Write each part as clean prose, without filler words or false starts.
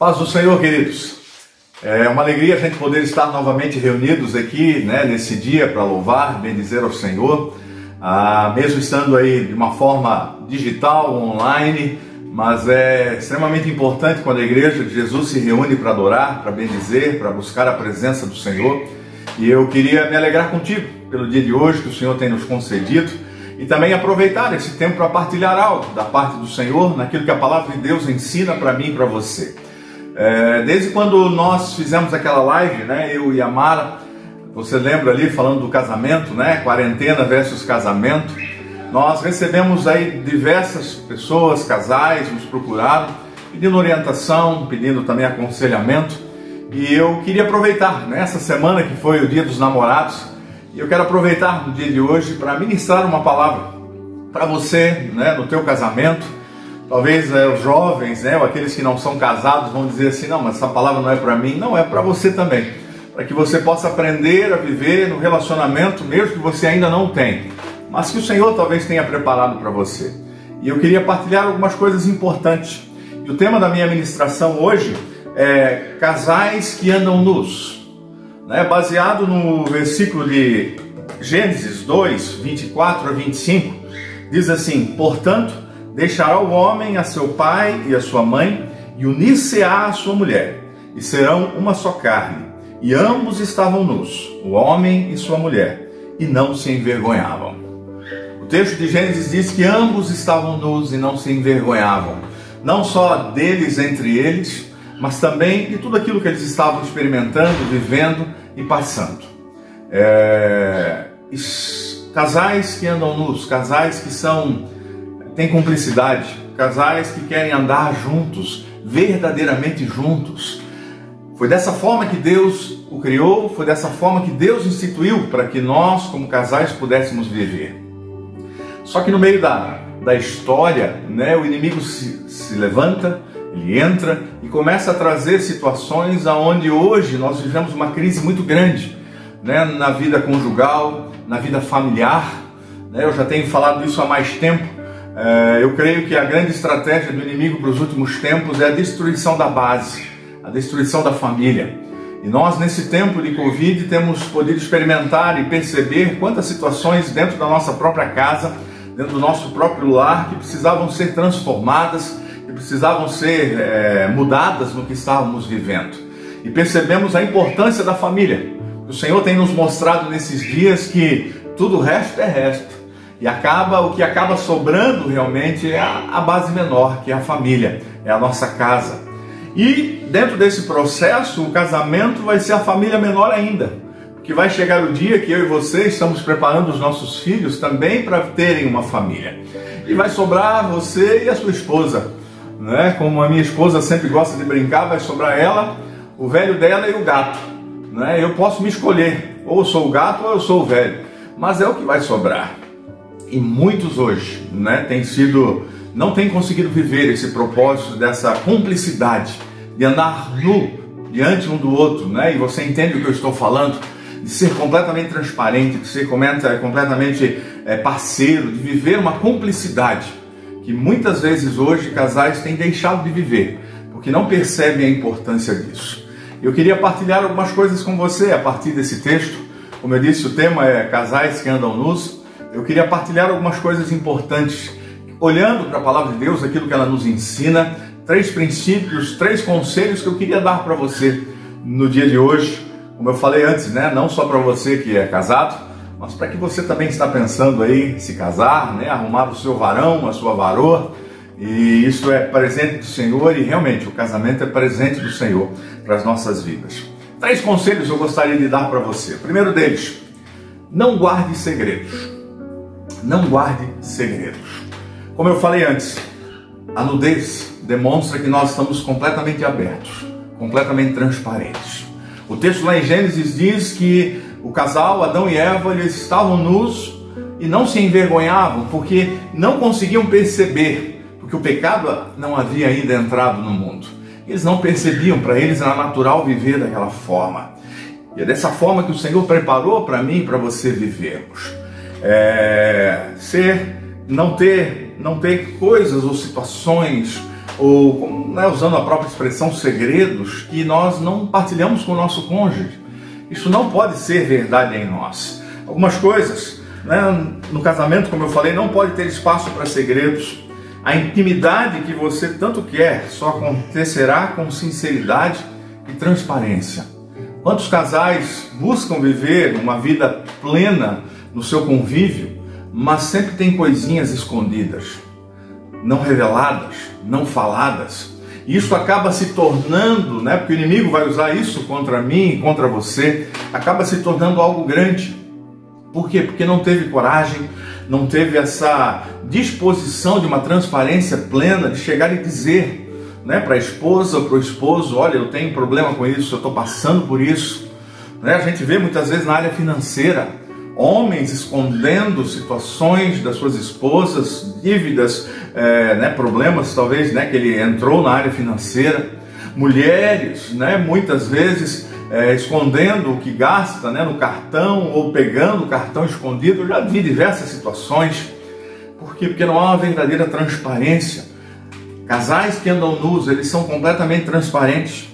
Paz do Senhor, queridos. É uma alegria a gente poder estar novamente reunidos aqui, nesse dia para louvar, bendizer ao Senhor, mesmo estando aí de uma forma digital, online, mas é extremamente importante quando a igreja de Jesus se reúne para adorar, para bendizer, para buscar a presença do Senhor. E eu queria me alegrar contigo pelo dia de hoje que o Senhor tem nos concedido e também aproveitar esse tempo para partilhar algo da parte do Senhor, naquilo que a palavra de Deus ensina para mim e para você. Desde quando nós fizemos aquela live, eu e a Mara, você lembra ali falando do casamento, quarentena versus casamento, nós recebemos aí diversas pessoas, casais, nos procuraram, pedindo orientação, pedindo também aconselhamento, e eu queria aproveitar nessa semana que foi o Dia dos Namorados, e eu quero aproveitar no dia de hoje para ministrar uma palavra para você, no teu casamento. Talvez os jovens, ou aqueles que não são casados vão dizer assim, não, mas essa palavra não é para mim. Não, é para você também, para que você possa aprender a viver no relacionamento, mesmo que você ainda não tem, mas que o Senhor talvez tenha preparado para você. E eu queria partilhar algumas coisas importantes. E o tema da minha ministração hoje é casais que andam nus, baseado no versículo de Gênesis 2, 24 a 25, diz assim: portanto, deixará o homem a seu pai e a sua mãe, e unir-se-á à sua mulher, e serão uma só carne. E ambos estavam nus, o homem e sua mulher, e não se envergonhavam. O texto de Gênesis diz que ambos estavam nus e não se envergonhavam, não só deles entre eles, mas também de tudo aquilo que eles estavam experimentando, vivendo e passando. Casais que andam nus, casais que têm cumplicidade, casais que querem andar juntos, verdadeiramente juntos. Foi dessa forma que Deus o criou, foi dessa forma que Deus instituiu para que nós, como casais, pudéssemos viver. Só que no meio da história, o inimigo se levanta, ele entra e começa a trazer situações onde hoje nós vivemos uma crise muito grande, na vida conjugal, na vida familiar. Eu já tenho falado isso há mais tempo. Eu creio que a grande estratégia do inimigo para os últimos tempos é a destruição da base, a destruição da família. E nós, nesse tempo de Covid, temos podido experimentar e perceber quantas situações dentro da nossa própria casa, dentro do nosso próprio lar, que precisavam ser transformadas, que precisavam ser mudadas no que estávamos vivendo. E percebemos a importância da família. O Senhor tem nos mostrado nesses dias que tudo o resto é resto. E o que acaba sobrando realmente é a base menor, que é a família, é a nossa casa. E dentro desse processo, o casamento vai ser a família menor ainda. Porque vai chegar o dia que eu e você estamos preparando os nossos filhos também para terem uma família. E vai sobrar você e a sua esposa. Como a minha esposa sempre gosta de brincar, vai sobrar ela, o velho dela e o gato. Eu posso me escolher, ou eu sou o gato ou eu sou o velho. Mas é o que vai sobrar. E muitos hoje não têm conseguido viver esse propósito dessa cumplicidade, de andar nu diante um do outro, e você entende o que eu estou falando, de ser completamente transparente, de ser completamente parceiro, de viver uma cumplicidade que muitas vezes hoje casais têm deixado de viver, porque não percebem a importância disso. Eu queria partilhar algumas coisas com você a partir desse texto. Como eu disse, o tema é casais que andam nus. Eu queria partilhar algumas coisas importantes, olhando para a palavra de Deus, aquilo que ela nos ensina, 3 princípios, 3 conselhos que eu queria dar para você no dia de hoje. Como eu falei antes, não só para você que é casado, mas para que você também está pensando aí em se casar, arrumar o seu varão, a sua varoa. E isso é presente do Senhor e realmente o casamento é presente do Senhor para as nossas vidas. 3 conselhos eu gostaria de dar para você. O primeiro deles, não guarde segredos. Não guarde segredos. Como eu falei antes, a nudez demonstra que nós estamos completamente abertos, completamente transparentes. O texto lá em Gênesis diz que o casal, Adão e Eva, eles estavam nus e não se envergonhavam, porque não conseguiam perceber, porque o pecado não havia ainda entrado no mundo. Eles não percebiam, para eles era natural viver daquela forma. E é dessa forma que o Senhor preparou para mim e para você vivermos. Não ter coisas ou situações ou usando a própria expressão, segredos que nós não partilhamos com o nosso cônjuge. Isso não pode ser verdade em nós. Algumas coisas, no casamento, como eu falei, não pode ter espaço para segredos. A intimidade que você tanto quer só acontecerá com sinceridade e transparência. Quantos casais buscam viver uma vida plena no seu convívio, mas sempre tem coisinhas escondidas, não reveladas, não faladas? E isso acaba se tornando, porque o inimigo vai usar isso contra mim e contra você, acaba se tornando algo grande. Por quê? Porque não teve coragem, não teve essa disposição de uma transparência plena, de chegar e dizer para a esposa ou para o esposo: olha, eu tenho problema com isso, eu estou passando por isso. A gente vê muitas vezes na área financeira, homens escondendo situações das suas esposas, dívidas, problemas talvez que ele entrou na área financeira. Mulheres, muitas vezes escondendo o que gasta no cartão, ou pegando o cartão escondido. Eu já vi diversas situações. Por quê? Porque não há uma verdadeira transparência. Casais que andam nus, eles são completamente transparentes.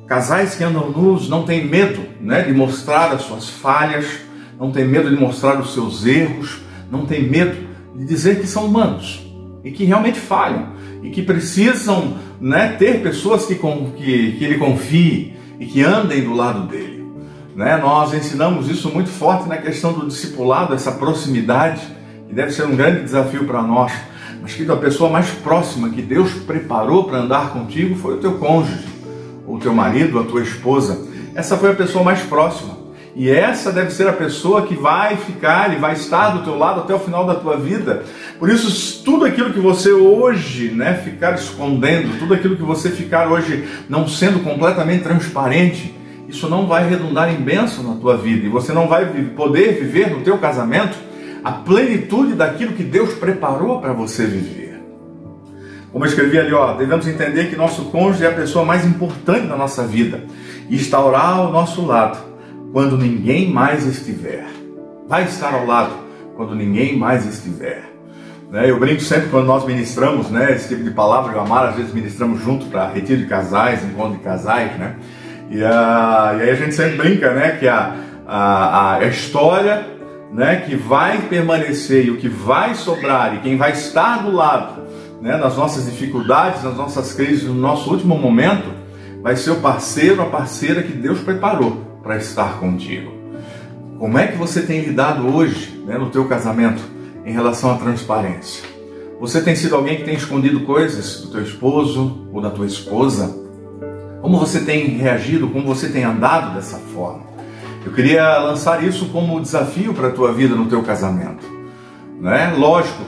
Casais que andam nus não têm medo de mostrar as suas falhas, não tem medo de mostrar os seus erros, não tem medo de dizer que são humanos e que realmente falham e que precisam ter pessoas que ele confie e que andem do lado dele. Nós ensinamos isso muito forte na questão do discipulado, essa proximidade, que deve ser um grande desafio para nós. Mas que a pessoa mais próxima que Deus preparou para andar contigo foi o teu cônjuge, o teu marido, a tua esposa. Essa foi a pessoa mais próxima. E essa deve ser a pessoa que vai ficar e vai estar do teu lado até o final da tua vida. Por isso, tudo aquilo que você hoje ficar escondendo, tudo aquilo que você ficar hoje não sendo completamente transparente, isso não vai redundar em bênção na tua vida. E você não vai poder viver no teu casamento a plenitude daquilo que Deus preparou para você viver. Como eu escrevi ali, devemos entender que nosso cônjuge é a pessoa mais importante da nossa vida e estará ao nosso lado quando ninguém mais estiver. Vai estar ao lado quando ninguém mais estiver. Eu brinco sempre quando nós ministramos esse tipo de palavra. Eu e a Mara, às vezes, ministramos junto para retiro de casais, encontro de casais, e aí a gente sempre brinca que a história que vai permanecer e o que vai sobrar e quem vai estar do lado nas nossas dificuldades, nas nossas crises, no nosso último momento, vai ser o parceiro, a parceira que Deus preparou para estar contigo. Como é que você tem lidado hoje no teu casamento em relação à transparência? Você tem sido alguém que tem escondido coisas do teu esposo ou da tua esposa? Como você tem reagido, como você tem andado dessa forma? Eu queria lançar isso como desafio para a tua vida no teu casamento. Lógico,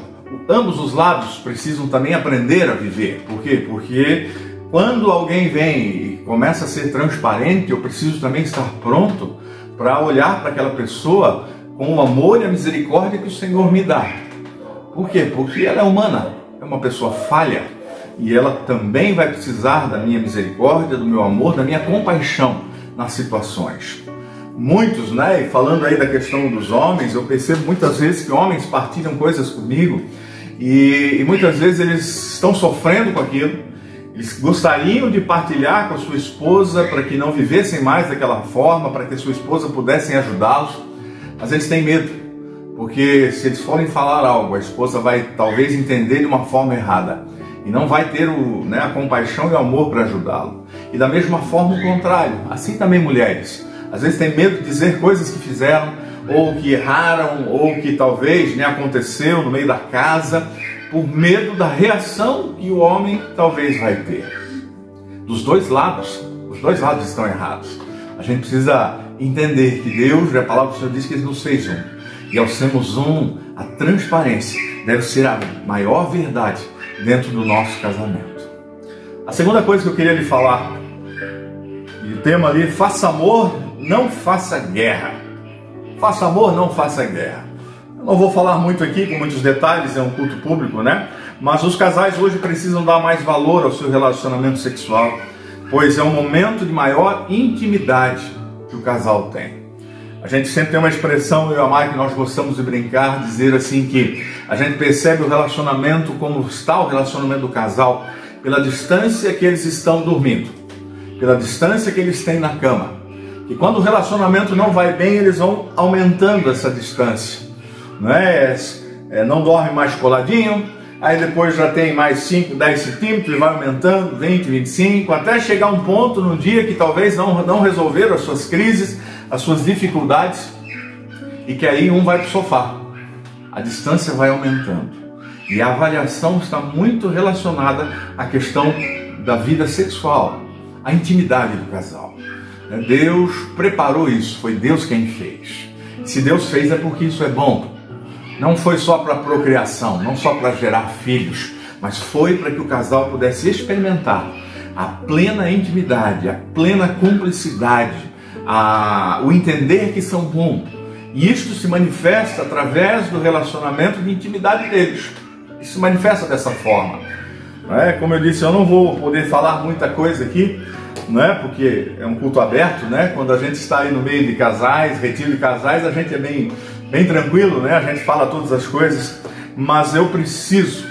ambos os lados precisam também aprender a viver. Por quê? Porque quando alguém vem e começa a ser transparente, eu preciso também estar pronto para olhar para aquela pessoa com o amor e a misericórdia que o Senhor me dá. Por quê? Porque ela é humana, é uma pessoa falha, e ela também vai precisar da minha misericórdia, do meu amor, da minha compaixão nas situações. Muitos, e falando aí da questão dos homens, eu percebo muitas vezes que homens partilham coisas comigo e muitas vezes eles estão sofrendo com aquilo. Eles gostariam de partilhar com a sua esposa para que não vivessem mais daquela forma, para que a sua esposa pudessem ajudá-los, mas eles têm medo, porque se eles forem falar algo, a esposa vai talvez entender de uma forma errada e não vai ter a compaixão e o amor para ajudá-lo. E da mesma forma o contrário, assim também mulheres, às vezes têm medo de dizer coisas que fizeram, ou que erraram, ou que talvez aconteceu no meio da casa, por medo da reação que o homem talvez vai ter. Dos dois lados, os dois lados estão errados. A gente precisa entender que Deus, a palavra do Senhor diz que Ele nos fez um. E ao sermos um, a transparência deve ser a maior verdade dentro do nosso casamento. A segunda coisa que eu queria lhe falar, e o tema ali, faça amor, não faça guerra. Faça amor, não faça guerra. Eu não vou falar muito aqui, com muitos detalhes, é um culto público, mas os casais hoje precisam dar mais valor ao seu relacionamento sexual, pois é um momento de maior intimidade que o casal tem. A gente sempre tem uma expressão, eu e a Mai, que nós gostamos de brincar, dizer assim que a gente percebe o relacionamento, como está o relacionamento do casal, pela distância que eles estão dormindo, pela distância que eles têm na cama. E quando o relacionamento não vai bem, eles vão aumentando essa distância. Não dorme mais coladinho, aí depois já tem mais 5, 10 centímetros, vai aumentando, 20, 25, até chegar um ponto no dia que talvez não resolveram as suas crises, as suas dificuldades, e que aí um vai para o sofá. A distância vai aumentando. E a avaliação está muito relacionada à questão da vida sexual, à intimidade do casal. Deus preparou isso, foi Deus quem fez. Se Deus fez é porque isso é bom. Não foi só para procriação, não só para gerar filhos, mas foi para que o casal pudesse experimentar a plena intimidade, a plena cumplicidade, o entender que são um. E isto se manifesta através do relacionamento de intimidade deles. Isso se manifesta dessa forma. Como eu disse, eu não vou poder falar muita coisa aqui, porque é um culto aberto, Quando a gente está aí no meio de casais, retiro de casais, a gente é bem tranquilo, A gente fala todas as coisas, mas eu preciso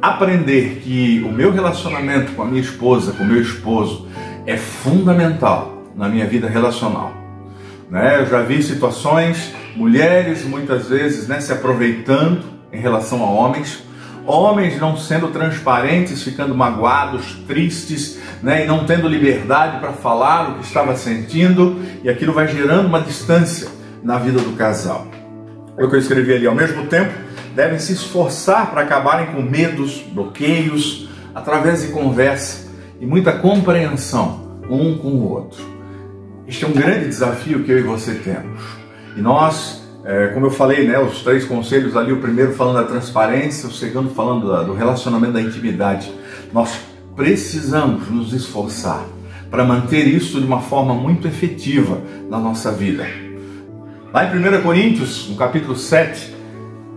aprender que o meu relacionamento com a minha esposa, com o meu esposo, é fundamental na minha vida relacional. Eu já vi situações, mulheres muitas vezes se aproveitando em relação a homens não sendo transparentes, ficando magoados, tristes, e não tendo liberdade para falar o que estava sentindo, e aquilo vai gerando uma distância na vida do casal. É o que eu escrevi ali. Ao mesmo tempo, devem se esforçar para acabarem com medos, bloqueios, através de conversa e muita compreensão um com o outro. Este é um grande desafio que eu e você temos. E nós, como eu falei, os 3 conselhos ali, o primeiro falando da transparência, o segundo falando do relacionamento, da intimidade. Nós precisamos nos esforçar para manter isso de uma forma muito efetiva na nossa vida. Lá em 1 Coríntios, no capítulo 7,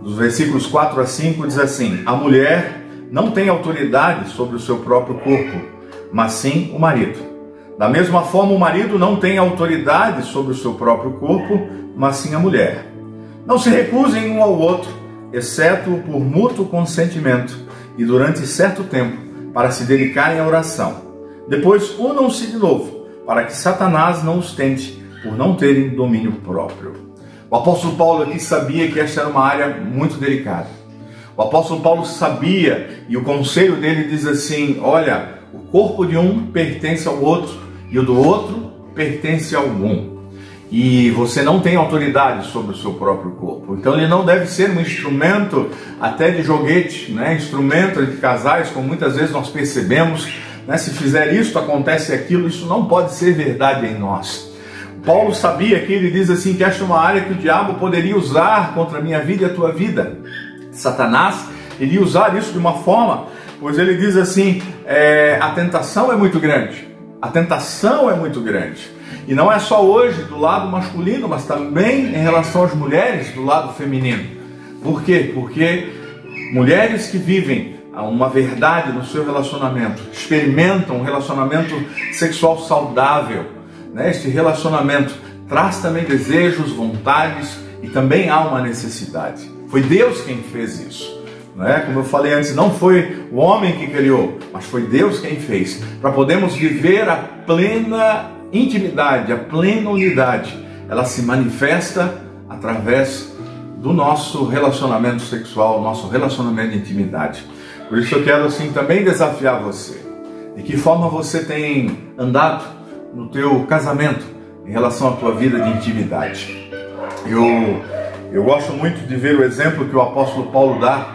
dos versículos 4 a 5, diz assim: a mulher não tem autoridade sobre o seu próprio corpo, mas sim o marido. Da mesma forma, o marido não tem autoridade sobre o seu próprio corpo, mas sim a mulher. Não se recusem um ao outro, exceto por mútuo consentimento e durante certo tempo, para se dedicarem à oração. Depois unam-se de novo, para que Satanás não os tente, por não terem domínio próprio. O apóstolo Paulo aqui sabia que esta era uma área muito delicada. O apóstolo Paulo sabia, e o conselho dele diz assim: olha, o corpo de um pertence ao outro, e o do outro pertence ao um. E você não tem autoridade sobre o seu próprio corpo. Então ele não deve ser um instrumento até de joguete, instrumento entre casais, como muitas vezes nós percebemos. Se fizer isso, acontece aquilo. Isso não pode ser verdade em nós. Paulo sabia que ele diz assim, que esta é uma área que o diabo poderia usar contra a minha vida e a tua vida. Satanás iria usar isso de uma forma, pois ele diz assim, a tentação é muito grande. A tentação é muito grande. E não é só hoje do lado masculino, mas também em relação às mulheres do lado feminino. Por quê? Porque mulheres que vivem uma verdade no seu relacionamento, experimentam um relacionamento sexual saudável, Este relacionamento traz também desejos, vontades e também há uma necessidade. Foi Deus quem fez isso. Como eu falei antes, não foi o homem que criou, mas foi Deus quem fez, para podermos viver a plena intimidade, a plena unidade. Ela se manifesta através do nosso relacionamento sexual, nosso relacionamento de intimidade. Por isso eu quero assim também desafiar você. De que forma você tem andado no teu casamento em relação à tua vida de intimidade? Eu gosto muito de ver o exemplo que o apóstolo Paulo dá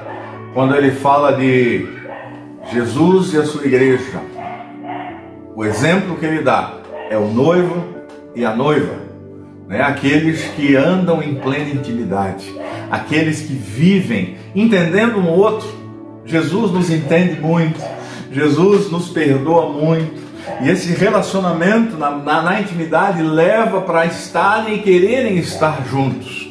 quando ele fala de Jesus e a sua igreja. O exemplo que ele dá é o noivo e a noiva, Aqueles que andam em plena intimidade, aqueles que vivem entendendo um outro. Jesus nos entende muito, Jesus nos perdoa muito, e esse relacionamento na intimidade leva para estarem e quererem estar juntos.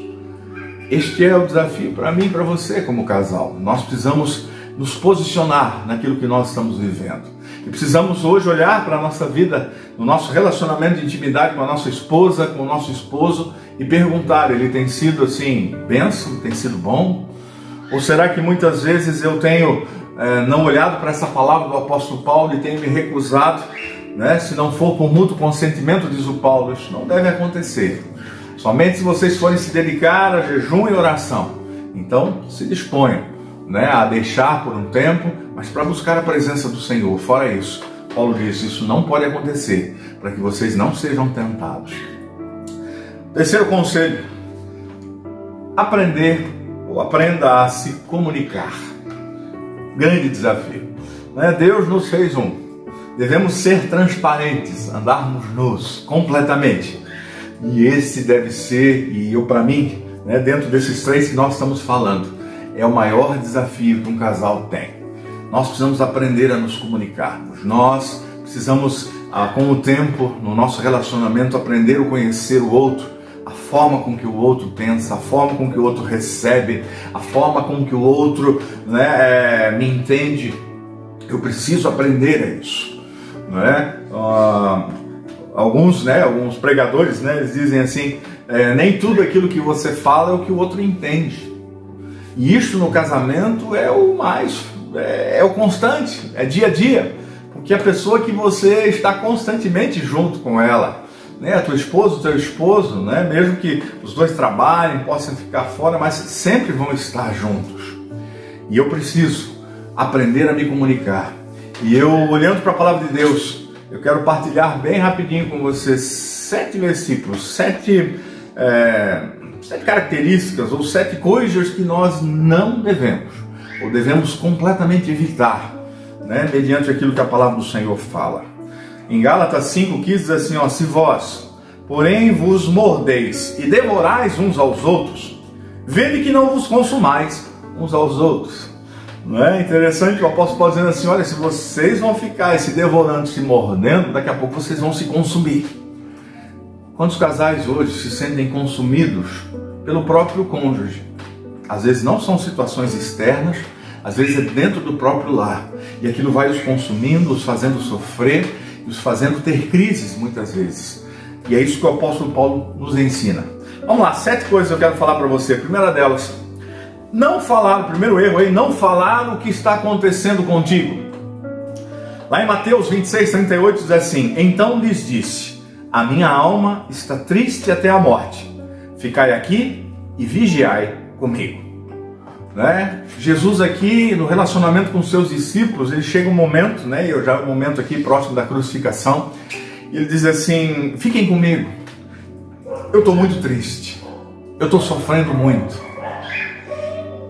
Este é o desafio para mim e para você como casal. Nós precisamos nos posicionar naquilo que nós estamos vivendo. E precisamos hoje olhar para a nossa vida, no nosso relacionamento de intimidade com a nossa esposa, com o nosso esposo, e perguntar, ele tem sido assim, bênção, tem sido bom? Ou será que muitas vezes eu tenho não olhado para essa palavra do apóstolo Paulo e tenho me recusado, né? Se não for por mútuo consentimento, diz o Paulo, isso não deve acontecer. Somente se vocês forem se dedicar a jejum e oração. Então, se disponham, né, a deixar por um tempo, mas para buscar a presença do Senhor. Fora isso, Paulo diz, isso não pode acontecer, para que vocês não sejam tentados. Terceiro conselho, aprenda a se comunicar. Grande desafio, né? Deus nos fez devemos ser transparentes, andarmos nus completamente. E esse deve ser, para mim, né, dentro desses três que nós estamos falando, é o maior desafio que um casal tem. Nós precisamos aprender a nos comunicarmos. Nós precisamos, com o tempo, no nosso relacionamento, aprender a conhecer o outro, a forma com que o outro pensa, a forma com que o outro recebe, a forma com que o outro, né, me entende. Eu preciso aprender a isso, né? Alguns pregadores, né, eles dizem assim, nem tudo aquilo que você fala é o que o outro entende. E isso no casamento é o constante, é dia a dia, porque a pessoa que você está constantemente junto com ela, né, a tua esposa, o teu esposo, né, mesmo que os dois trabalhem, possam ficar fora, mas sempre vão estar juntos. E eu preciso aprender a me comunicar. E eu, olhando para a palavra de Deus, eu quero partilhar bem rapidinho com vocês 7 versículos, 7 características ou 7 coisas que nós não devemos, ou devemos completamente evitar, né, mediante aquilo que a palavra do Senhor fala. Em Gálatas 5,15 diz assim, se vós, porém, vos mordeis e devorais uns aos outros, vede que não vos consumais uns aos outros. Não é interessante que o apóstolo Paulo dizendo assim, olha, se vocês vão ficar se devorando, se mordendo, daqui a pouco vocês vão se consumir. Quantos casais hoje se sentem consumidos pelo próprio cônjuge? Às vezes não são situações externas, às vezes é dentro do próprio lar. E aquilo vai os consumindo, os fazendo sofrer, os fazendo ter crises muitas vezes. E é isso que o apóstolo Paulo nos ensina. Vamos lá, 7 coisas que eu quero falar para você. A primeira delas, não falar, o primeiro erro aí, não falar o que está acontecendo contigo. Lá em Mateus 26:38 diz assim, então lhes disse, a minha alma está triste até a morte, ficai aqui e vigiai comigo. Né? Jesus aqui, no relacionamento com seus discípulos, ele chega um momento, né, um momento aqui próximo da crucificação, e ele diz assim, fiquem comigo, eu estou muito triste, eu estou sofrendo muito.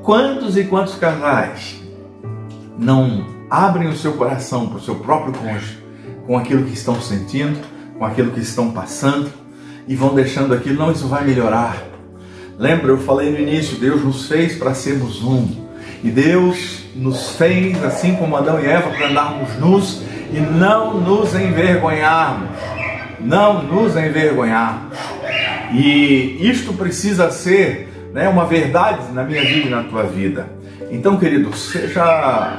Quantos e quantos casais não abrem o seu coração para o seu próprio cônjuge com aquilo que estão sentindo, com aquilo que estão passando, e vão deixando aquilo, não, isso vai melhorar. Lembra, eu falei no início, Deus nos fez para sermos um, e Deus nos fez, assim como Adão e Eva, para andarmos nus e não nos envergonharmos, não nos envergonharmos. E isto precisa ser, né, uma verdade na minha vida e na tua vida. Então, querido, seja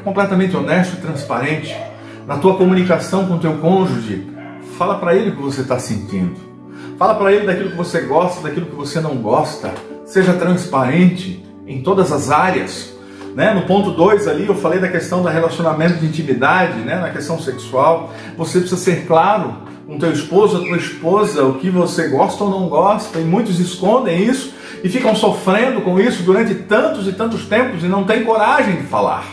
completamente honesto e transparente na tua comunicação com o teu cônjuge. Fala para ele o que você está sentindo. Fala para ele daquilo que você gosta, daquilo que você não gosta. Seja transparente em todas as áreas. Né? No ponto 2 ali eu falei da questão do relacionamento de intimidade, né? Na questão sexual. Você precisa ser claro com teu esposo, a tua esposa, o que você gosta ou não gosta. E muitos escondem isso e ficam sofrendo com isso durante tantos e tantos tempos e não têm coragem de falar.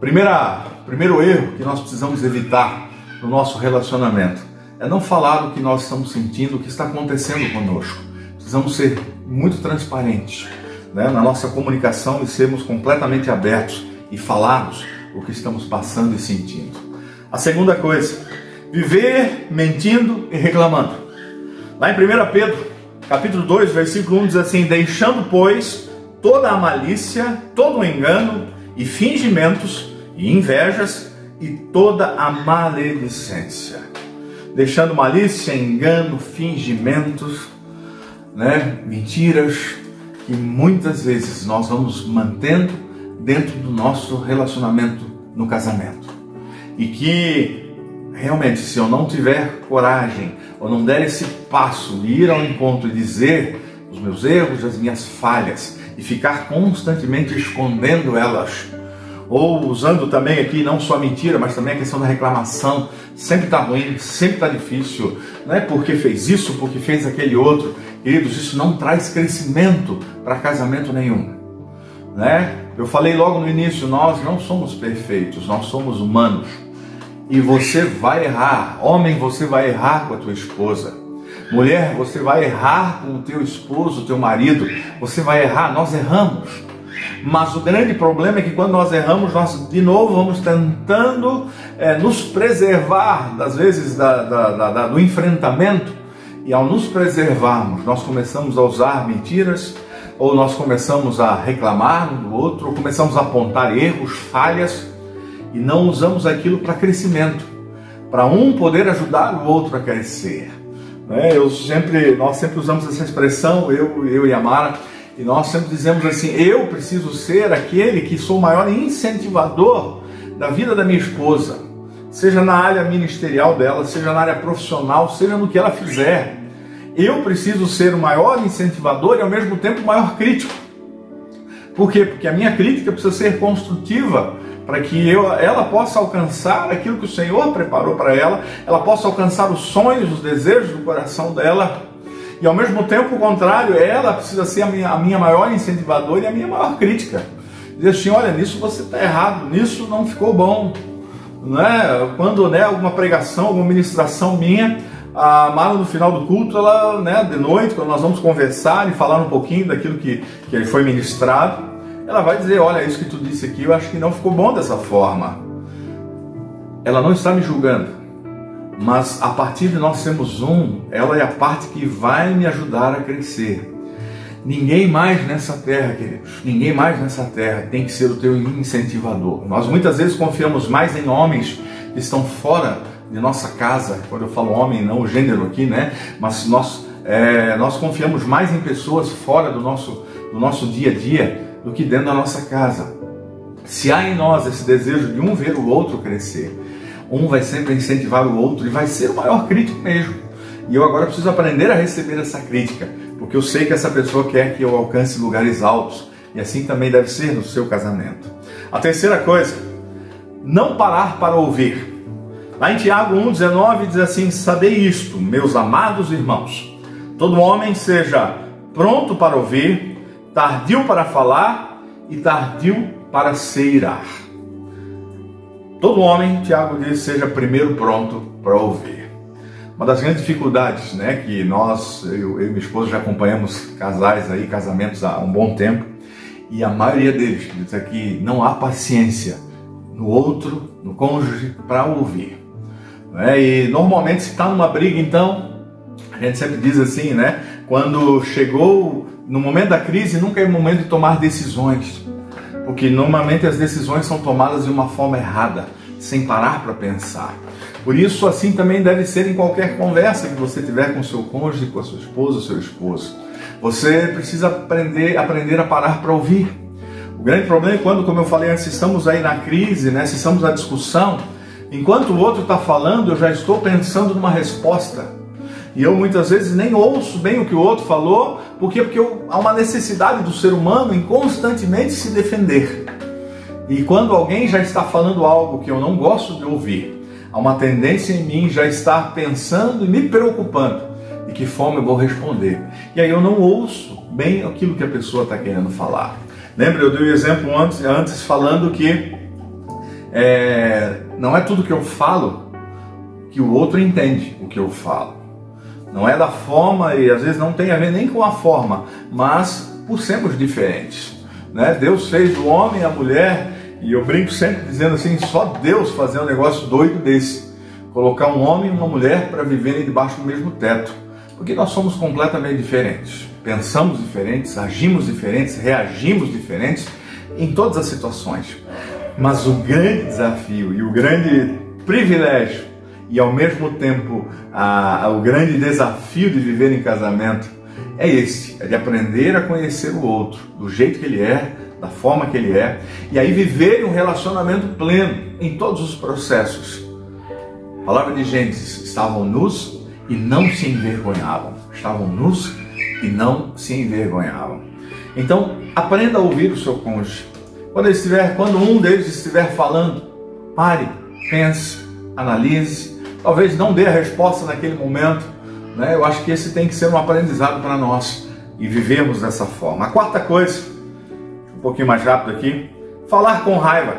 Primeiro erro que nós precisamos evitar no nosso relacionamento é não falar o que nós estamos sentindo, o que está acontecendo conosco. Precisamos ser muito transparentes, né, na nossa comunicação e sermos completamente abertos e falarmos o que estamos passando e sentindo. A segunda coisa, viver mentindo e reclamando. Lá em 1 Pedro, capítulo 2, versículo 1 diz assim, deixando, pois, toda a malícia, todo o engano e fingimentos e invejas e toda a maledicência. Deixando malícia, engano, fingimentos, né, mentiras, que muitas vezes nós vamos mantendo dentro do nosso relacionamento no casamento. E que realmente, se eu não tiver coragem ou não der esse passo, ir ao encontro e dizer os meus erros, as minhas falhas, e ficar constantemente escondendo elas, ou usando também aqui não só a mentira, mas também a questão da reclamação, sempre está ruim, sempre está difícil, não é porque fez isso, porque fez aquele outro. Queridos, isso não traz crescimento para casamento nenhum, né? Eu falei logo no início, nós não somos perfeitos, nós somos humanos, e você vai errar. Homem, você vai errar com a tua esposa. Mulher, você vai errar com o teu esposo, o teu marido, você vai errar, nós erramos. Mas o grande problema é que quando nós erramos, nós de novo vamos tentando nos preservar, das vezes, do enfrentamento. E ao nos preservarmos, nós começamos a usar mentiras, ou nós começamos a reclamar um do outro, ou começamos a apontar erros, falhas, e não usamos aquilo para crescimento, para um poder ajudar o outro a crescer. Nós sempre usamos essa expressão, eu e a Mara, e nós sempre dizemos assim: eu preciso ser aquele que sou o maior incentivador da vida da minha esposa, seja na área ministerial dela, seja na área profissional, seja no que ela fizer. Eu preciso ser o maior incentivador e ao mesmo tempo o maior crítico. Por quê? Porque a minha crítica precisa ser construtiva, para que ela possa alcançar aquilo que o Senhor preparou para ela possa alcançar os sonhos, os desejos do coração dela. E ao mesmo tempo, o contrário, ela precisa ser a minha maior incentivadora e a minha maior crítica. Dizer assim: olha, nisso você está errado, nisso não ficou bom. Né? Quando alguma pregação, alguma ministração minha, a Mara no final do culto, ela, de noite, quando nós vamos conversar e falar um pouquinho daquilo que foi ministrado, ela vai dizer: olha, isso que tu disse aqui, eu acho que não ficou bom dessa forma. Ela não está me julgando. Mas a partir de nós sermos ela é a parte que vai me ajudar a crescer. Ninguém mais nessa terra, queridos, ninguém mais nessa terra tem que ser o teu incentivador. Nós muitas vezes confiamos mais em homens que estão fora de nossa casa. Quando eu falo homem, não o gênero aqui, né? Mas nós confiamos mais em pessoas fora do nosso dia a dia do que dentro da nossa casa. Se há em nós esse desejo de um ver o outro crescer, um vai sempre incentivar o outro e vai ser o maior crítico mesmo. E eu agora preciso aprender a receber essa crítica, porque eu sei que essa pessoa quer que eu alcance lugares altos, e assim também deve ser no seu casamento. A terceira coisa, não parar para ouvir. Lá em Tiago 1,19 diz assim: sabei isto, meus amados irmãos, todo homem seja pronto para ouvir, tardio para falar e tardio para se irar. Todo homem, Tiago diz, seja primeiro pronto para ouvir. Uma das grandes dificuldades, que eu e minha esposa já acompanhamos casamentos há um bom tempo, e a maioria deles diz que não há paciência no outro, no cônjuge, para ouvir. E normalmente, se está numa briga, então, a gente sempre diz assim, quando chegou no momento da crise, nunca é momento de tomar decisões. Porque normalmente as decisões são tomadas de uma forma errada, sem parar para pensar. Por isso, assim também deve ser em qualquer conversa que você tiver com seu cônjuge, com a sua esposa, seu esposo. Você precisa aprender a parar para ouvir. O grande problema é quando, como eu falei antes, estamos aí na crise, se estamos na discussão, enquanto o outro está falando, eu já estou pensando numa resposta. E eu muitas vezes nem ouço bem o que o outro falou. Por quê? Porque há uma necessidade do ser humano em constantemente se defender. E quando alguém já está falando algo que eu não gosto de ouvir, há uma tendência em mim já estar pensando e me preocupando de que forma eu vou responder. E aí eu não ouço bem aquilo que a pessoa está querendo falar. Lembra, eu dei o exemplo antes falando que não é tudo que eu falo que o outro entende o que eu falo. Não é da forma, e às vezes não tem a ver nem com a forma, mas por sermos diferentes. Deus fez o homem e a mulher, e eu brinco sempre dizendo assim, só Deus fazer um negócio doido desse. Colocar um homem e uma mulher para viverem debaixo do mesmo teto. Porque nós somos completamente diferentes. Pensamos diferentes, agimos diferentes, reagimos diferentes em todas as situações. Mas o grande desafio e o grande privilégio e ao mesmo tempo o grande desafio de viver em casamento é esse, é de aprender a conhecer o outro, do jeito que ele é, da forma que Ele é, e aí viver um relacionamento pleno em todos os processos. A palavra de Gênesis: estavam nus e não se envergonhavam. Estavam nus e não se envergonhavam. Então, aprenda a ouvir o seu cônjuge. Quando um deles estiver falando, pare, pense, analise. Talvez não dê a resposta naquele momento, né? Eu acho que esse tem que ser um aprendizado para nós e vivermos dessa forma. A quarta coisa, um pouquinho mais rápido aqui, falar com raiva.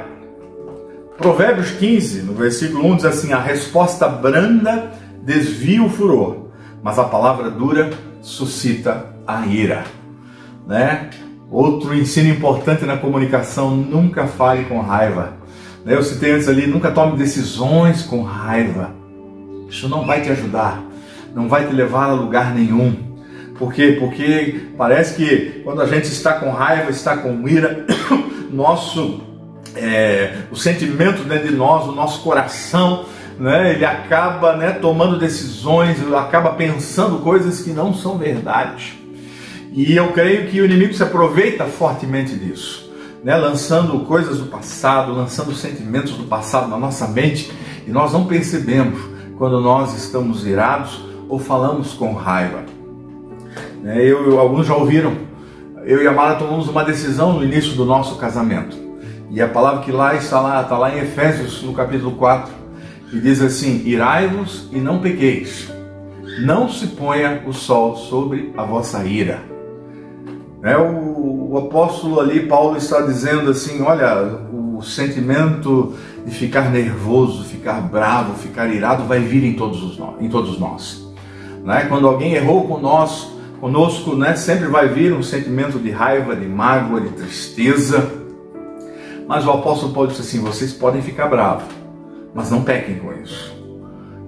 Provérbios 15, no versículo 1, diz assim: a resposta branda desvia o furor, mas a palavra dura suscita a ira, né? Outro ensino importante na comunicação: nunca fale com raiva. Eu citei antes ali: nunca tome decisões com raiva. Isso não vai te ajudar, não vai te levar a lugar nenhum. Por quê? Porque parece que quando a gente está com raiva, está com ira, o sentimento dentro de nós, o nosso coração, né, ele acaba, né, tomando decisões, acaba pensando coisas que não são verdade. E eu creio que o inimigo se aproveita fortemente disso, né, lançando coisas do passado, lançando sentimentos do passado na nossa mente, e nós não percebemos quando nós estamos irados ou falamos com raiva. Alguns já ouviram, eu e a Mara tomamos uma decisão no início do nosso casamento. E a palavra que está lá em Efésios, no capítulo 4, que diz assim: irai-vos e não pequeis, não se ponha o sol sobre a vossa ira. O apóstolo ali, Paulo, está dizendo assim: olha, o sentimento de ficar nervoso, ficar bravo, ficar irado vai vir em todos nós. Quando alguém errou conosco, né, sempre vai vir um sentimento de raiva, de mágoa, de tristeza. Mas o apóstolo Paulo disse assim: vocês podem ficar bravos, mas não pequem com isso.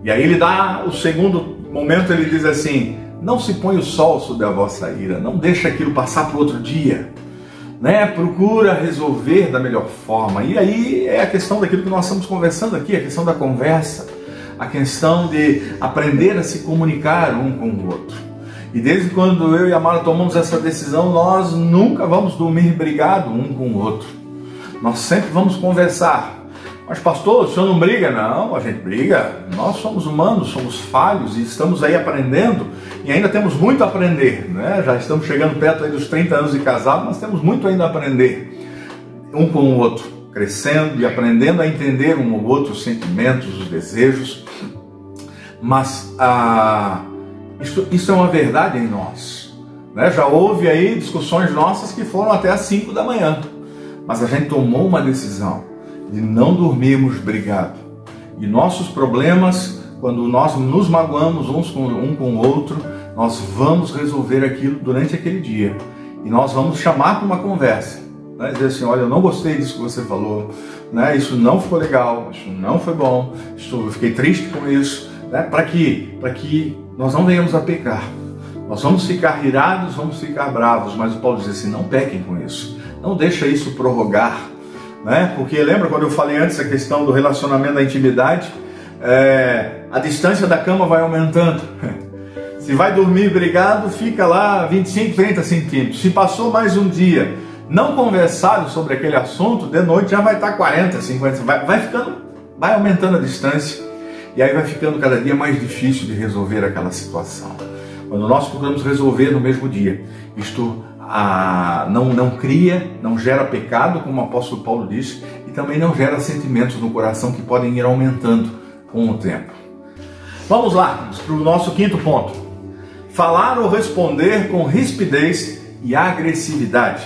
E aí ele dá o segundo momento, ele diz assim: não se põe o sol sobre a vossa ira, não deixa aquilo passar para o outro dia, né? Procura resolver da melhor forma. E aí é a questão daquilo que nós estamos conversando aqui, a questão da conversa, a questão de aprender a se comunicar um com o outro. E desde quando eu e a Mara tomamos essa decisão, nós nunca vamos dormir brigados um com o outro. Nós sempre vamos conversar. Mas pastor, o senhor não briga? Não, a gente briga. Nós somos humanos, somos falhos e estamos aí aprendendo e ainda temos muito a aprender, né? Já estamos chegando perto aí dos 30 anos de casado, mas temos muito ainda a aprender um com o outro, crescendo e aprendendo a entender um ou outro, os sentimentos, os desejos. Mas isso é uma verdade em nós, né? Já houve aí discussões nossas que foram até às 5 da manhã, mas a gente tomou uma decisão de não dormirmos brigados. E nossos problemas, quando nós nos magoamos um com o outro, nós vamos resolver aquilo durante aquele dia. E nós vamos chamar para uma conversa, né? Dizer assim: olha, eu não gostei disso que você falou, né? Isso não ficou legal, isso não foi bom, eu fiquei triste com isso, né? Para que nós não venhamos a pecar. Nós vamos ficar irados, vamos ficar bravos, mas o Paulo diz assim: não pequem com isso, não deixa isso prorrogar, né? Porque lembra quando eu falei antes a questão do relacionamento da intimidade? A distância da cama vai aumentando. Se vai dormir brigado, fica lá 25, 30 centímetros. Se passou mais um dia, não conversaram sobre aquele assunto, de noite já vai estar 40, 50, vai aumentando a distância. E aí vai ficando cada dia mais difícil de resolver aquela situação. Quando nós procuramos resolver no mesmo dia, isto não gera pecado, como o apóstolo Paulo disse, e também não gera sentimentos no coração que podem ir aumentando com o tempo. Vamos lá para o nosso quinto ponto: falar ou responder com rispidez e agressividade.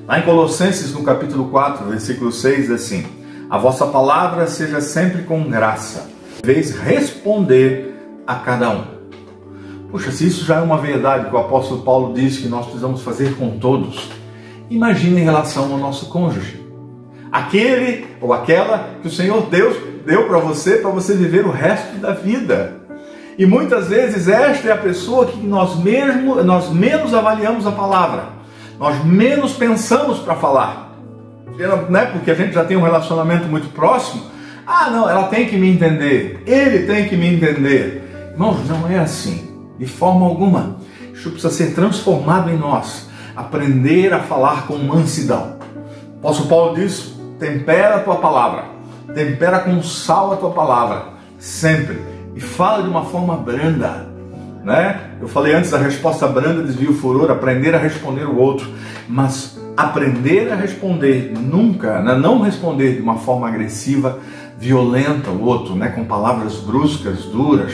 Lá em Colossenses, no capítulo 4, versículo 6, diz assim: a vossa palavra seja sempre com graça, vez responder a cada um. Puxa, se isso já é uma verdade que o apóstolo Paulo diz que nós precisamos fazer com todos, imagine em relação ao nosso cônjuge. Aquele ou aquela que o Senhor Deus deu para você viver o resto da vida. E muitas vezes esta é a pessoa que nós menos avaliamos a palavra, nós menos pensamos para falar, né? Porque a gente já tem um relacionamento muito próximo. Não, ela tem que me entender, ele tem que me entender. Irmãos, não é assim. De forma alguma. Isso precisa ser transformado em nós. Aprender a falar com mansidão. O apóstolo Paulo diz: tempera a tua palavra, tempera com sal a tua palavra, sempre, e fala de uma forma branda, né? Eu falei antes, a resposta branda desvia o furor, aprender a responder o outro, mas aprender a responder nunca, né? Não responder de uma forma agressiva, violenta o outro, né? Com palavras bruscas, duras.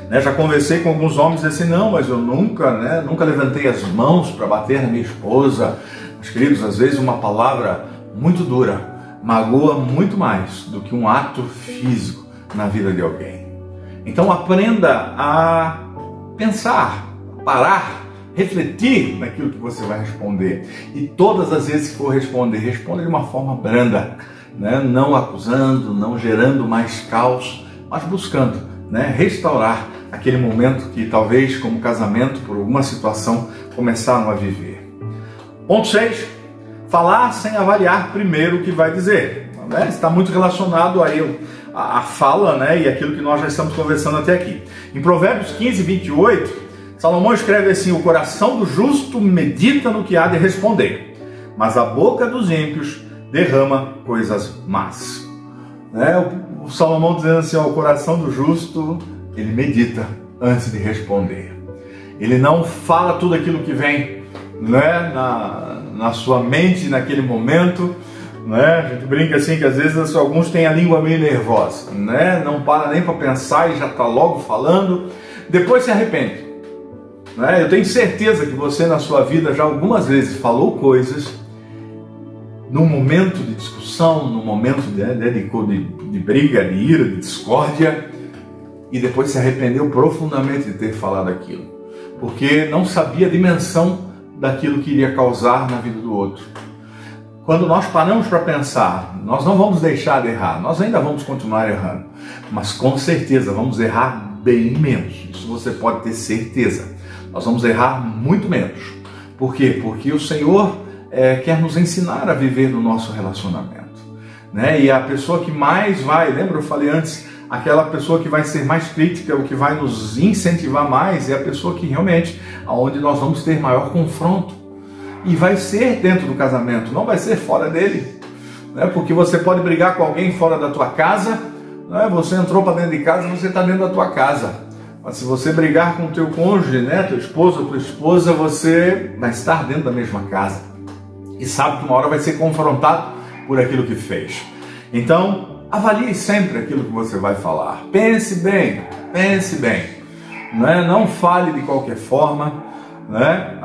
Né? Já conversei com alguns homens e disse assim: não, mas eu nunca levantei as mãos para bater na minha esposa. Mas, queridos, às vezes uma palavra muito dura magoa muito mais do que um ato físico na vida de alguém. Então aprenda a pensar, parar, refletir naquilo que você vai responder. E todas as vezes que for responder, responda de uma forma branda, né? Não acusando, não gerando mais caos, mas buscando, né? Restaurar aquele momento que talvez, como casamento, por alguma situação, começaram a viver. Ponto 6. Falar sem avaliar primeiro o que vai dizer. Né? Está muito relacionado aí a fala, né? E aquilo que nós já estamos conversando até aqui. Em Provérbios 15, 28, Salomão escreve assim: o coração do justo medita no que há de responder, mas a boca dos ímpios derrama coisas más. Né? O Salomão dizendo assim: ó, o coração do justo, ele medita antes de responder. Ele não fala tudo aquilo que vem, né, na sua mente naquele momento. Né? A gente brinca assim que às vezes alguns têm a língua meio nervosa, né? Não para nem para pensar e já está logo falando, depois se arrepende. Né? Eu tenho certeza que você na sua vida já algumas vezes falou coisas num momento de discussão, num momento de briga, de ira, de discórdia, e depois se arrependeu profundamente de ter falado aquilo, porque não sabia a dimensão daquilo que iria causar na vida do outro. Quando nós paramos para pensar, nós não vamos deixar de errar, nós ainda vamos continuar errando, mas com certeza vamos errar bem menos. Isso você pode ter certeza. Nós vamos errar muito menos. Por quê? Porque o Senhor quer nos ensinar a viver no nosso relacionamento. Né? E a pessoa que mais vai, lembra, eu falei antes, aquela pessoa que vai ser mais crítica, o que vai nos incentivar mais, é a pessoa que realmente, aonde nós vamos ter maior confronto. E vai ser dentro do casamento, não vai ser fora dele. Né? Porque você pode brigar com alguém fora da tua casa, né? Você entrou para dentro de casa, você está dentro da tua casa. Mas se você brigar com o teu cônjuge, né? Teu esposo ou tua esposa, você vai estar dentro da mesma casa. E sabe que uma hora vai ser confrontado por aquilo que fez. Então, avalie sempre aquilo que você vai falar. Pense bem, pense bem. Né? Não fale de qualquer forma. Né?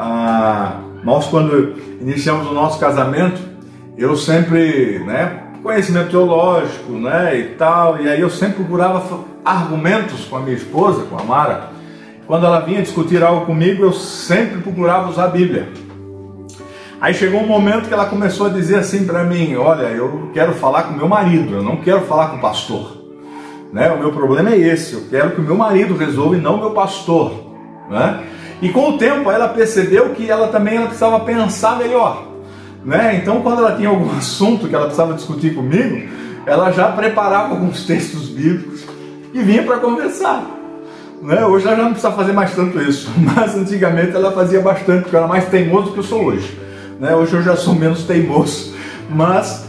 Nós, quando iniciamos o nosso casamento, eu sempre, né, conhecimento teológico, né, e tal, e aí eu sempre procurava argumentos com a minha esposa, com a Mara. Quando ela vinha discutir algo comigo, eu sempre procurava usar a Bíblia. Aí chegou um momento que ela começou a dizer assim para mim: olha, eu quero falar com meu marido, eu não quero falar com o pastor. Né? O meu problema é esse, eu quero que o meu marido resolva e não o meu pastor. Né? E com o tempo ela percebeu que ela precisava pensar melhor. Né? Então, quando ela tinha algum assunto que ela precisava discutir comigo, ela já preparava alguns textos bíblicos e vinha para conversar. Né? Hoje ela já não precisa fazer mais tanto isso, mas antigamente ela fazia bastante, porque eu era mais teimoso do que eu sou hoje. Né? Hoje eu já sou menos teimoso, mas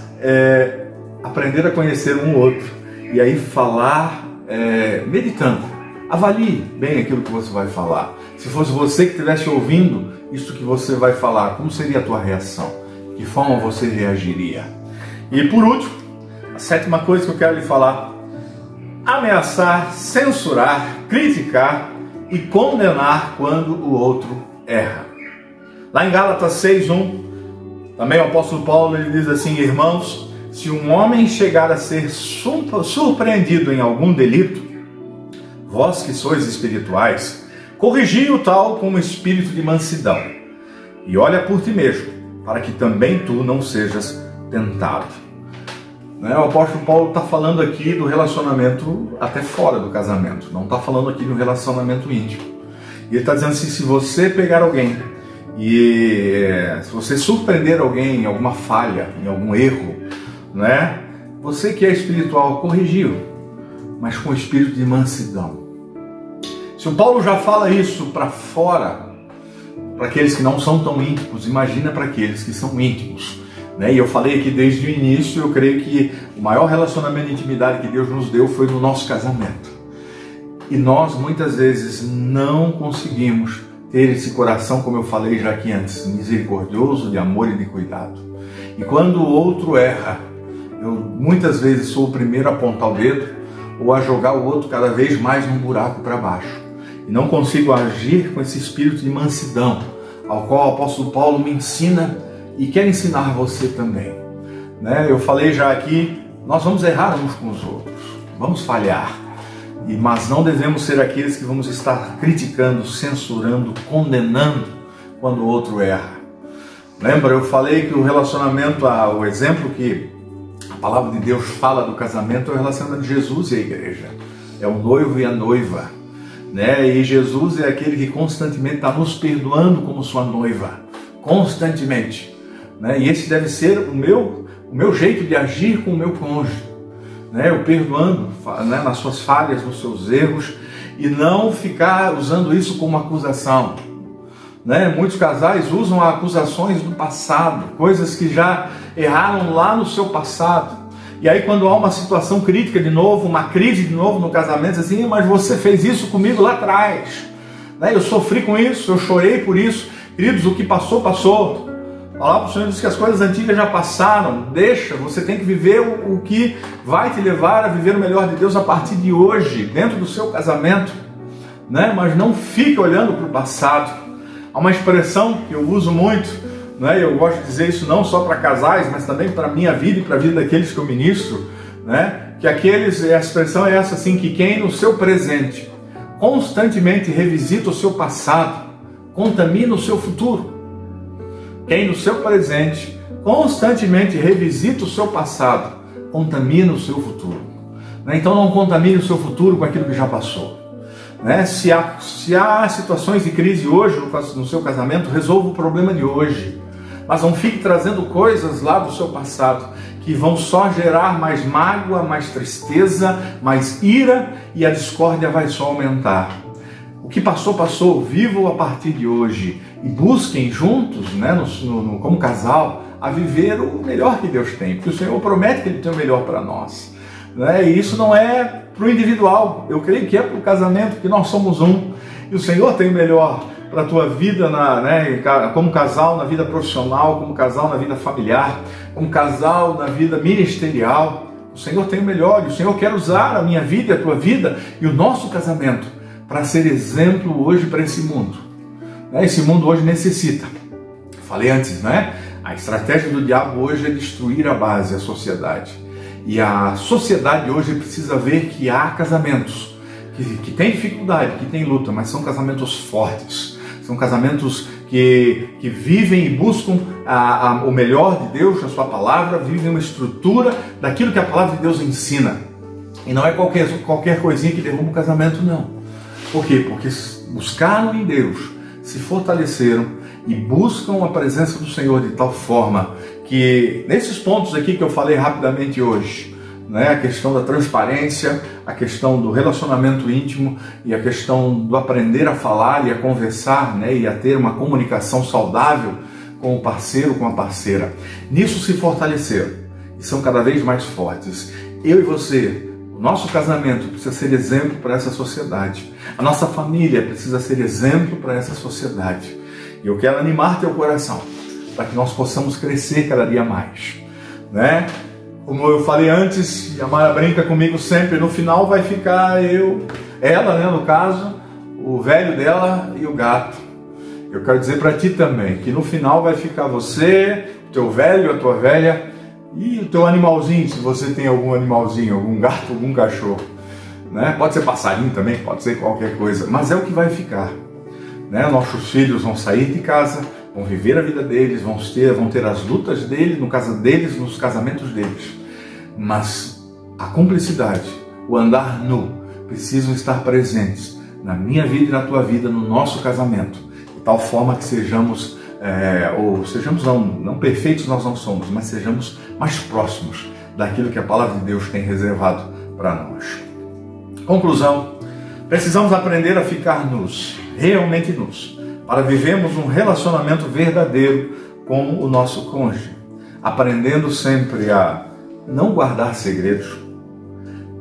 aprender a conhecer um outro e aí falar meditando. Avalie bem aquilo que você vai falar. Se fosse você que estivesse ouvindo isso que você vai falar, como seria a tua reação? De que forma você reagiria? E por último, a 7ª coisa que eu quero lhe falar: ameaçar, censurar, criticar e condenar quando o outro erra. Lá em Gálatas 6:1, também o apóstolo Paulo ele diz assim: irmãos, se um homem chegar a ser surpreendido em algum delito, vós que sois espirituais, corrigi o tal com um espírito de mansidão, e olha por ti mesmo, para que também tu não sejas tentado. Né? O apóstolo Paulo está falando aqui do relacionamento até fora do casamento, não está falando aqui do relacionamento íntimo. E ele está dizendo assim: se você pegar alguém e se você surpreender alguém em alguma falha, em algum erro, né? Você que é espiritual, corrigiu, mas com espírito de mansidão. Se o Paulo já fala isso para fora, para aqueles que não são tão íntimos, imagina para aqueles que são íntimos. E eu falei aqui desde o início, eu creio que o maior relacionamento de intimidade que Deus nos deu foi no nosso casamento. E nós muitas vezes não conseguimos ter esse coração, como eu falei já aqui antes, misericordioso, de amor e de cuidado. E quando o outro erra, eu muitas vezes sou o primeiro a apontar o dedo ou a jogar o outro cada vez mais num buraco para baixo. E não consigo agir com esse espírito de mansidão, ao qual o apóstolo Paulo me ensina e quer ensinar você também. Eu falei já aqui, nós vamos errar uns com os outros, vamos falhar, mas não devemos ser aqueles que vamos estar criticando, censurando, condenando quando o outro erra. Lembra, eu falei que o relacionamento, o exemplo que a palavra de Deus fala do casamento é o relacionamento de Jesus e a igreja. É o noivo e a noiva. E Jesus é aquele que constantemente está nos perdoando como sua noiva. Constantemente. E esse deve ser o meu jeito de agir com o meu cônjuge. Eu perdoando nas suas falhas, nos seus erros, e não ficar usando isso como acusação. Muitos casais usam acusações do passado, coisas que já erraram lá no seu passado. E aí quando há uma situação crítica de novo, uma crise de novo no casamento, assim, mas você fez isso comigo lá atrás. Eu sofri com isso, eu chorei por isso. Queridos, o que passou, passou. A palavra do Senhor diz que as coisas antigas já passaram. Deixa, você tem que viver o que vai te levar a viver o melhor de Deus a partir de hoje, dentro do seu casamento. Mas não fica olhando para o passado. Há uma expressão que eu uso muito, eu gosto de dizer isso não só para casais, mas também para a minha vida e para a vida daqueles que eu ministro, que a expressão é essa assim, que quem no seu presente constantemente revisita o seu passado, contamina o seu futuro. Quem no seu presente constantemente revisita o seu passado, contamina o seu futuro. Então não contamine o seu futuro com aquilo que já passou. Se há situações de crise hoje no seu casamento, resolva o problema de hoje. Mas não fique trazendo coisas lá do seu passado que vão só gerar mais mágoa, mais tristeza, mais ira, e a discórdia vai só aumentar. O que passou, passou. Vivam a partir de hoje e busquem juntos, como casal, a viver o melhor que Deus tem, porque o Senhor promete que Ele tem o melhor para nós. E isso não é para o individual, eu creio que é para o casamento, que nós somos um, e o Senhor tem o melhor para a tua vida, como casal na vida profissional, como casal na vida familiar, como casal na vida ministerial. O Senhor tem o melhor, e o Senhor quer usar a minha vida e a tua vida e o nosso casamento para ser exemplo hoje para esse mundo. Esse mundo hoje necessita. Falei antes, a estratégia do diabo hoje é destruir a base, a sociedade. E a sociedade hoje precisa ver que há casamentos que têm dificuldade, que têm luta, mas são casamentos fortes. São casamentos que vivem e buscam o melhor de Deus na sua palavra, vivem uma estrutura daquilo que a palavra de Deus ensina. E não é qualquer coisinha que derruba o casamento, não. Por quê? Porque buscaram em Deus, se fortaleceram e buscam a presença do Senhor de tal forma que, nesses pontos aqui que eu falei rapidamente hoje, a questão da transparência, a questão do relacionamento íntimo e a questão do aprender a falar e a conversar, e a ter uma comunicação saudável com o parceiro, com a parceira, nisso se fortaleceram e são cada vez mais fortes. Eu e você, o nosso casamento precisa ser exemplo para essa sociedade. A nossa família precisa ser exemplo para essa sociedade. E eu quero animar teu coração para que nós possamos crescer cada dia mais. Como eu falei antes, e a Mara brinca comigo sempre, no final vai ficar ela, no caso, o velho dela e o gato. Eu quero dizer para ti também, que no final vai ficar você, o teu velho, a tua velha, e o teu animalzinho, se você tem algum animalzinho, algum gato, algum cachorro. Pode ser passarinho também, pode ser qualquer coisa, mas é o que vai ficar. Nossos filhos vão sair de casa, vão viver a vida deles, vão ter as lutas deles, nos casamentos deles. Mas a cumplicidade, o andar nu, precisam estar presentes na minha vida e na tua vida, no nosso casamento, de tal forma que sejamos, não perfeitos nós não somos, mas sejamos mais próximos daquilo que a palavra de Deus tem reservado para nós. Conclusão, precisamos aprender a ficar nus, realmente nus, para vivermos um relacionamento verdadeiro com o nosso cônjuge. aprendendo sempre a não guardar segredos,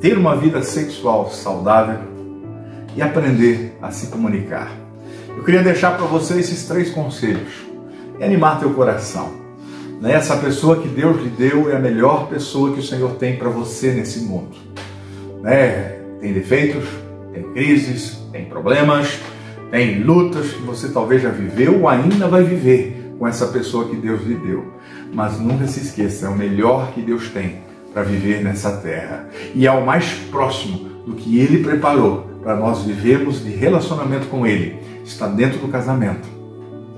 ter uma vida sexual saudável e aprender a se comunicar. Eu queria deixar para você esses 3 conselhos e animar teu coração. Essa pessoa que Deus lhe deu é a melhor pessoa que o Senhor tem para você nesse mundo. Tem defeitos, tem crises, tem problemas, tem lutas que você talvez já viveu ou ainda vai viver com essa pessoa que Deus lhe deu. Mas nunca se esqueça, é o melhor que Deus tem para viver nessa terra. E é o mais próximo do que Ele preparou para nós vivermos de relacionamento com Ele. Está dentro do casamento.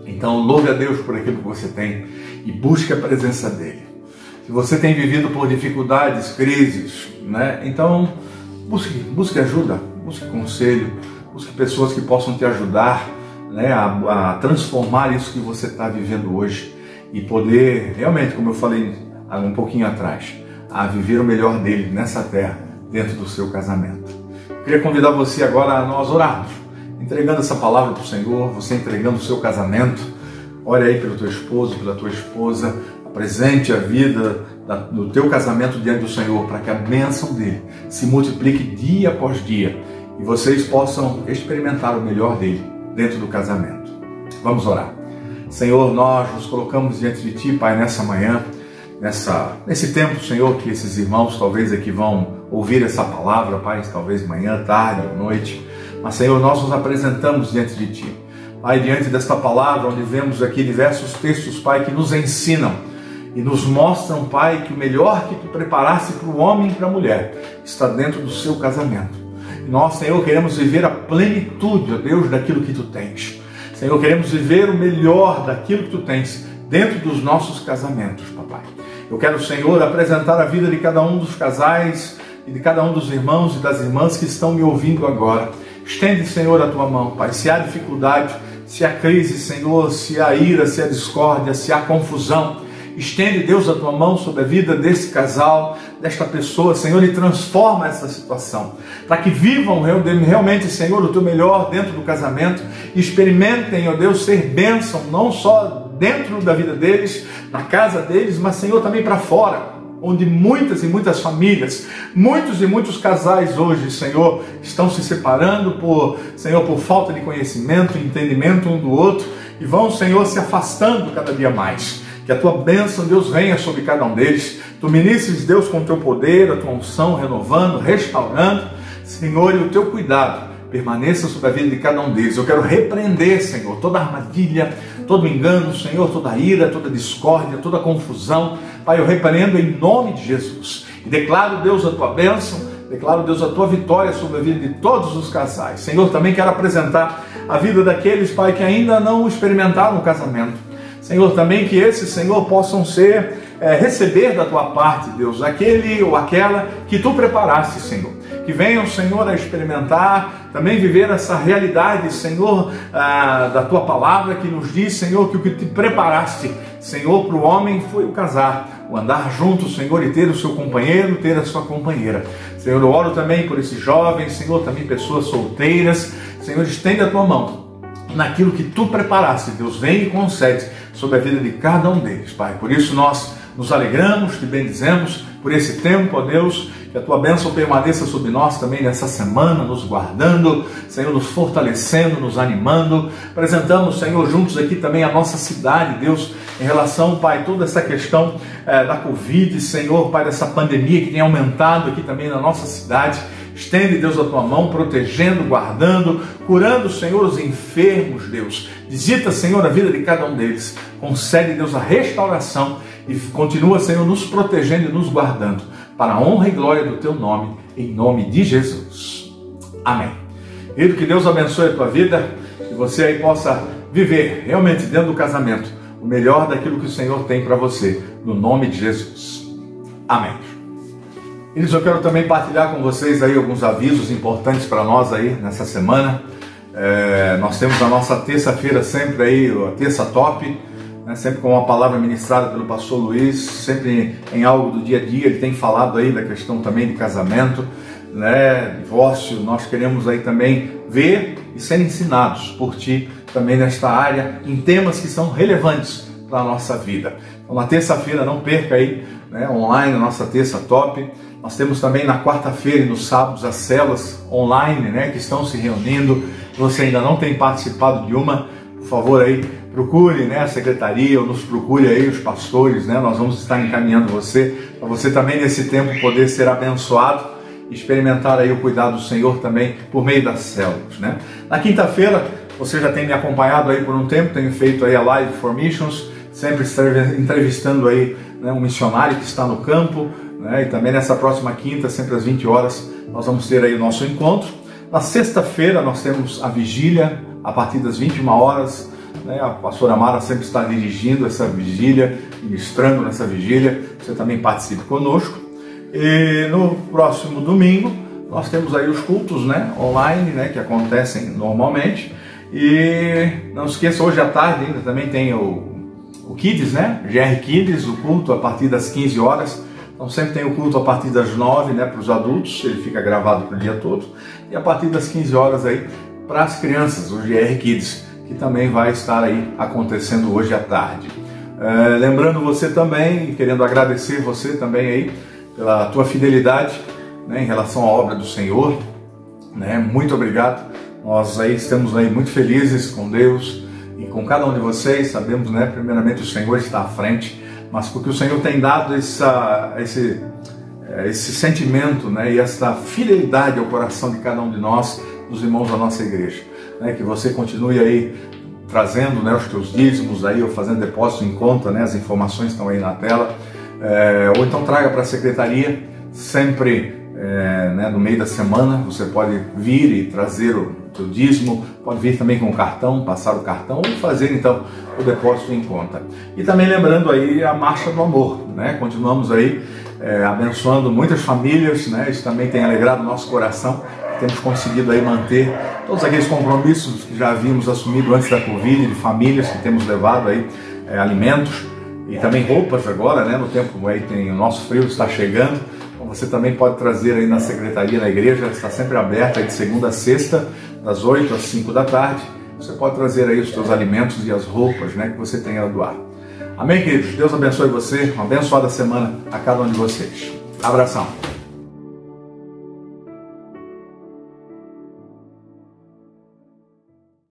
Então louve a Deus por aquilo que você tem e busque a presença dEle. Se você tem vivido por dificuldades, crises, então busque ajuda, busque conselho, busque pessoas que possam te ajudar a transformar isso que você está vivendo hoje e poder realmente, como eu falei um pouquinho atrás, a viver o melhor dele nessa terra, dentro do seu casamento. Eu queria convidar você agora a nós orarmos, entregando essa palavra para o Senhor, você entregando o seu casamento. Ore aí pelo teu esposo, pela tua esposa, apresente a vida do teu casamento diante do Senhor, para que a bênção dele se multiplique dia após dia e vocês possam experimentar o melhor dele dentro do casamento. Vamos orar. Senhor, nós nos colocamos diante de Ti, Pai, nessa manhã, nesse tempo, Senhor, que esses irmãos talvez aqui vão ouvir essa palavra, Pai, talvez manhã, tarde ou noite, mas, Senhor, nós nos apresentamos diante de Ti. Pai, diante desta palavra, onde vemos aqui diversos textos, Pai, que nos ensinam e nos mostram, Pai, que o melhor que Tu preparaste para o homem e para a mulher está dentro do seu casamento. E nós, Senhor, queremos viver a plenitude, ó Deus, daquilo que Tu tens. Senhor, queremos viver o melhor daquilo que Tu tens dentro dos nossos casamentos, Papai. Eu quero, Senhor, apresentar a vida de cada um dos casais e de cada um dos irmãos e das irmãs que estão me ouvindo agora. Estende, Senhor, a Tua mão, Pai. Se há dificuldade, se há crise, Senhor, se há ira, se há discórdia, se há confusão, estende, Deus, a Tua mão sobre a vida desse casal, desta pessoa, Senhor, e transforma essa situação, para que vivam realmente, Senhor, o Teu melhor dentro do casamento, e experimentem, ó Deus, ser bênção, não só dentro da vida deles, na casa deles, mas, Senhor, também para fora, onde muitas e muitas famílias, muitos e muitos casais hoje, Senhor, estão se separando por falta de conhecimento, entendimento um do outro, e vão, Senhor, se afastando cada dia mais. Que a Tua bênção, Deus, venha sobre cada um deles. Tu ministres, Deus, com o Teu poder, a Tua unção, renovando, restaurando, Senhor, e o Teu cuidado permaneça sobre a vida de cada um deles. Eu quero repreender, Senhor, toda armadilha, todo engano, Senhor, toda ira, toda discórdia, toda confusão. Pai, eu repreendo em nome de Jesus. E declaro, Deus, a Tua bênção, declaro, Deus, a Tua vitória sobre a vida de todos os casais. Senhor, também quero apresentar a vida daqueles, Pai, que ainda não experimentaram o casamento. Senhor, também que esses, Senhor, possam receber da Tua parte, Deus, aquele ou aquela que Tu preparaste, Senhor. Que venham, Senhor, a experimentar, também viver essa realidade, Senhor, da Tua palavra, que nos diz, Senhor, que o que Te preparaste, Senhor, para o homem foi o casar, o andar junto, Senhor, e ter o seu companheiro, ter a sua companheira. Senhor, eu oro também por esses jovens, Senhor, também pessoas solteiras. Senhor, estende a Tua mão naquilo que Tu preparaste, Deus, vem e concede sobre a vida de cada um deles, Pai. Por isso nós nos alegramos, Te bendizemos por esse tempo, ó Deus, que a Tua bênção permaneça sobre nós também nessa semana, nos guardando, Senhor, nos fortalecendo, nos animando. Apresentamos, Senhor, juntos aqui também a nossa cidade, Deus, em relação, Pai, toda essa questão da Covid, Senhor, Pai, dessa pandemia que tem aumentado aqui também na nossa cidade. Estende, Deus, a Tua mão, protegendo, guardando, curando, Senhor, os enfermos, Deus. Visita, Senhor, a vida de cada um deles. Concede, Deus, a restauração e continua, Senhor, nos protegendo e nos guardando para a honra e glória do Teu nome, em nome de Jesus. Amém. Querido, que Deus abençoe a tua vida, que você aí possa viver realmente dentro do casamento o melhor daquilo que o Senhor tem para você, no nome de Jesus. Amém. Queridos, eu quero também partilhar com vocês aí alguns avisos importantes para nós aí nessa semana. Nós temos a nossa terça-feira sempre aí, a terça top, né, sempre com uma palavra ministrada pelo pastor Luiz, sempre em algo do dia a dia. Ele tem falado aí da questão também de casamento, né, divórcio. Nós queremos aí também ver e ser ensinados por ti também nesta área, em temas que são relevantes para a nossa vida. Então, na terça-feira, não perca aí, né, online, a nossa terça top. Nós temos também na quarta-feira e nos sábados as células online, né, que estão se reunindo. Se você ainda não tem participado de uma, por favor aí, procure, né, a secretaria ou nos procure aí os pastores, né, nós vamos estar encaminhando você, para você também nesse tempo poder ser abençoado e experimentar aí o cuidado do Senhor também por meio das células, né. Na quinta-feira, você já tem me acompanhado aí por um tempo, tenho feito aí a Live for Missions, sempre entrevistando aí, né, um missionário que está no campo, né, e também nessa próxima quinta, sempre às 20 horas, nós vamos ter aí o nosso encontro. Na sexta-feira nós temos a vigília, a partir das 21 horas, né, a pastora Mara sempre está dirigindo essa vigília, ministrando nessa vigília, você também participe conosco. E no próximo domingo nós temos aí os cultos, né, online, né, que acontecem normalmente. E não esqueça, hoje à tarde ainda também tem o Kids, né, GR Kids, o culto a partir das 15 horas. Então sempre tem o culto a partir das 9, né, para os adultos, ele fica gravado para o dia todo. E a partir das 15 horas aí para as crianças, o GR Kids, que também vai estar aí acontecendo hoje à tarde. Lembrando você também, querendo agradecer você também aí pela tua fidelidade, né, em relação à obra do Senhor, né, muito obrigado. Nós aí estamos aí muito felizes com Deus e com cada um de vocês. Sabemos, né, primeiramente o Senhor está à frente, mas porque o Senhor tem dado esse sentimento, né, e essa fidelidade ao coração de cada um de nós, dos irmãos da nossa igreja, né, que você continue aí trazendo, né, os teus dízimos aí, ou fazendo depósito em conta, né, as informações estão aí na tela, ou então traga para a secretaria, sempre né, no meio da semana, você pode vir e trazer o teu dízimo, pode vir também com o cartão, passar o cartão, ou fazer então o depósito em conta. E também lembrando aí a Marcha do Amor, né, continuamos aí abençoando muitas famílias, né, isso também tem alegrado o nosso coração. Temos conseguido aí manter todos aqueles compromissos que já havíamos assumido antes da Covid, de famílias que temos levado aí alimentos e também roupas agora, né, no tempo aí tem o nosso frio está chegando, então você também pode trazer aí na secretaria, na igreja, está sempre aberta aí de segunda a sexta, das 8 às 5 da tarde, você pode trazer aí os seus alimentos e as roupas, né, que você tenha a doar. Amém, queridos? Deus abençoe você, uma abençoada semana a cada um de vocês. Abração!